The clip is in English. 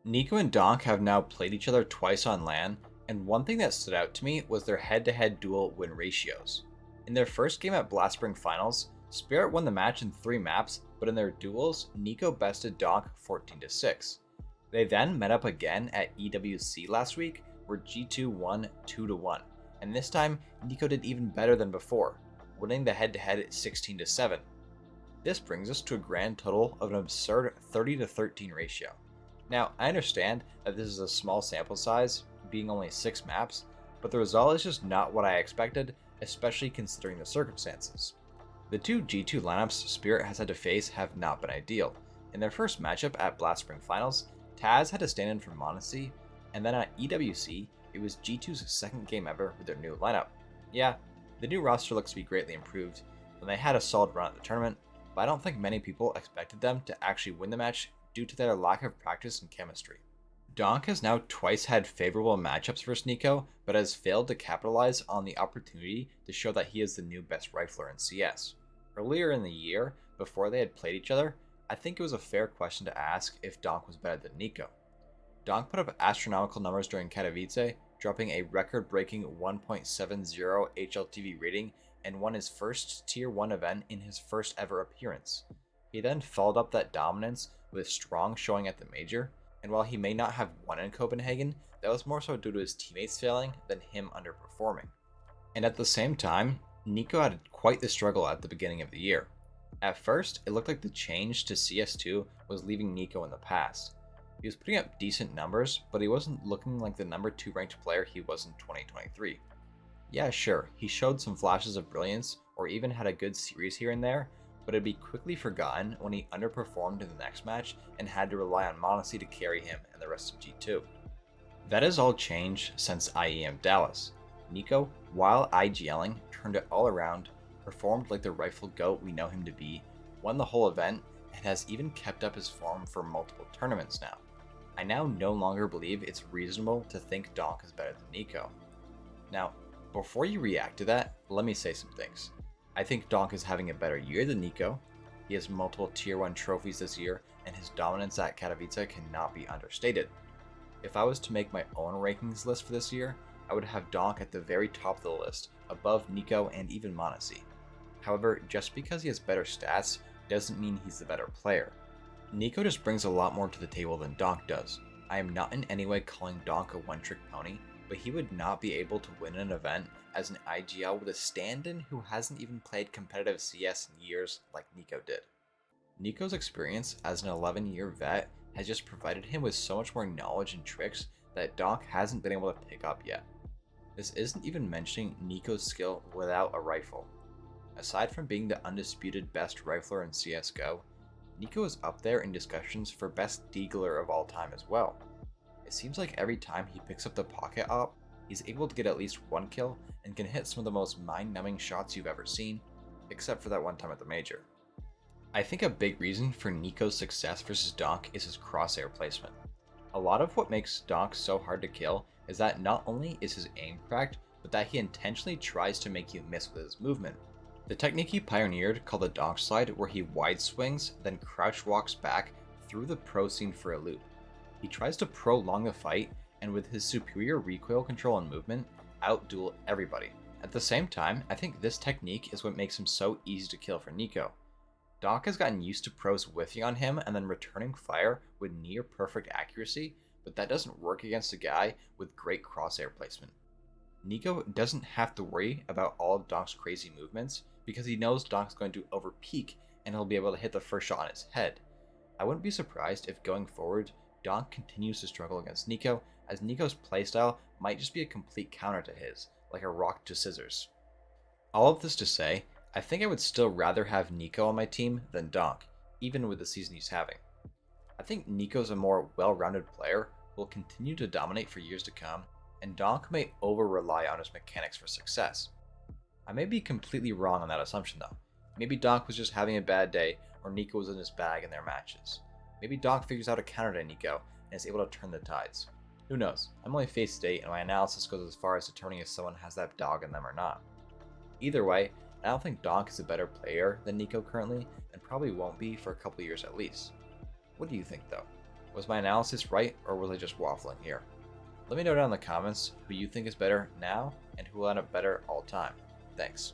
Niko and Donk have now played each other twice on LAN, and one thing that stood out to me was their head-to-head duel win ratios. In their first game at Blast Spring Finals, Spirit won the match in 3 maps, but in their duels, Niko bested Donk 14-6. They then met up again at EWC last week, where G2 won 2-1, and this time Niko did even better than before, winning the head-to-head at 16-7. This brings us to a grand total of an absurd 30-13 ratio. Now, I understand that this is a small sample size, being only 6 maps, but the result is just not what I expected, especially considering the circumstances. The two G2 lineups Spirit has had to face have not been ideal. In their first matchup at Blast Spring Finals, Taz had to stand in for Monacy, and then at EWC, it was G2's second game ever with their new lineup. Yeah, the new roster looks to be greatly improved, and they had a solid run at the tournament, but I don't think many people expected them to actually win the match due to their lack of practice and chemistry. Donk has now twice had favorable matchups versus Niko, but has failed to capitalize on the opportunity to show that he is the new best rifler in CS. Earlier in the year, before they had played each other, I think it was a fair question to ask if Donk was better than Niko. Donk put up astronomical numbers during Katowice, dropping a record-breaking 1.70 HLTV rating and won his first Tier 1 event in his first ever appearance. He then followed up that dominance with strong showing at the major, and while he may not have won in Copenhagen, that was more so due to his teammates failing than him underperforming. And at the same time, Niko had quite the struggle at the beginning of the year. At first, it looked like the change to CS2 was leaving Niko in the past. He was putting up decent numbers, but he wasn't looking like the number 2 ranked player he was in 2023. Yeah, sure, he showed some flashes of brilliance, or even had a good series here and there, but it'd be quickly forgotten when he underperformed in the next match and had to rely on Monacy to carry him and the rest of G2. That has all changed since IEM Dallas. Niko, while IGLing, turned it all around, performed like the rifle GOAT we know him to be, won the whole event, and has even kept up his form for multiple tournaments now. I now no longer believe it's reasonable to think Donk is better than Niko. Now, before you react to that, let me say some things. I think Donk is having a better year than Niko. He has multiple Tier 1 trophies this year, and his dominance at Katowice cannot be understated. If I was to make my own rankings list for this year, I would have Donk at the very top of the list, above Niko and even Monacy. However, just because he has better stats doesn't mean he's the better player. Niko just brings a lot more to the table than Donk does. I am not in any way calling Donk a one-trick pony, but he would not be able to win an event as an IGL with a stand-in who hasn't even played competitive CS in years like Niko did. Niko's experience as an 11-year vet has just provided him with so much more knowledge and tricks that Donk hasn't been able to pick up yet. This isn't even mentioning Niko's skill without a rifle. Aside from being the undisputed best rifler in CSGO, Niko is up there in discussions for best deagler of all time as well. It seems like every time he picks up the pocket op, he's able to get at least one kill and can hit some of the most mind-numbing shots you've ever seen, except for that one time at the major. I think a big reason for Niko's success versus Donk is his crosshair placement. A lot of what makes Donk so hard to kill is that not only is his aim cracked, but that he intentionally tries to make you miss with his movement. The technique he pioneered, called the Donk slide, where he wide swings, then crouch walks back, threw the pro scene for a loop. He tries to prolong the fight, and with his superior recoil control and movement, outduel everybody. At the same time, I think this technique is what makes him so easy to kill for Niko. Donk has gotten used to pros whiffing on him and then returning fire with near perfect accuracy, but that doesn't work against a guy with great crosshair placement. Niko doesn't have to worry about all of Donk's crazy movements because he knows Donk's going to overpeak and he'll be able to hit the first shot on his head. I wouldn't be surprised if going forward, Donk continues to struggle against Niko, as Niko's playstyle might just be a complete counter to his, like a rock to scissors. All of this to say, I think I would still rather have Niko on my team than Donk, even with the season he's having. I think Niko's a more well-rounded player who will continue to dominate for years to come, and Donk may over-rely on his mechanics for success. I may be completely wrong on that assumption though. Maybe Donk was just having a bad day, or Niko was in his bag in their matches. Maybe Donk figures out a counter to Niko and is able to turn the tides. Who knows? I'm only phase 8 and my analysis goes as far as determining if someone has that dog in them or not. Either way, I don't think Donk is a better player than Niko currently, and probably won't be for a couple years at least. What do you think though? Was my analysis right, or was I just waffling here? Let me know down in the comments who you think is better now and who will end up better all time. Thanks.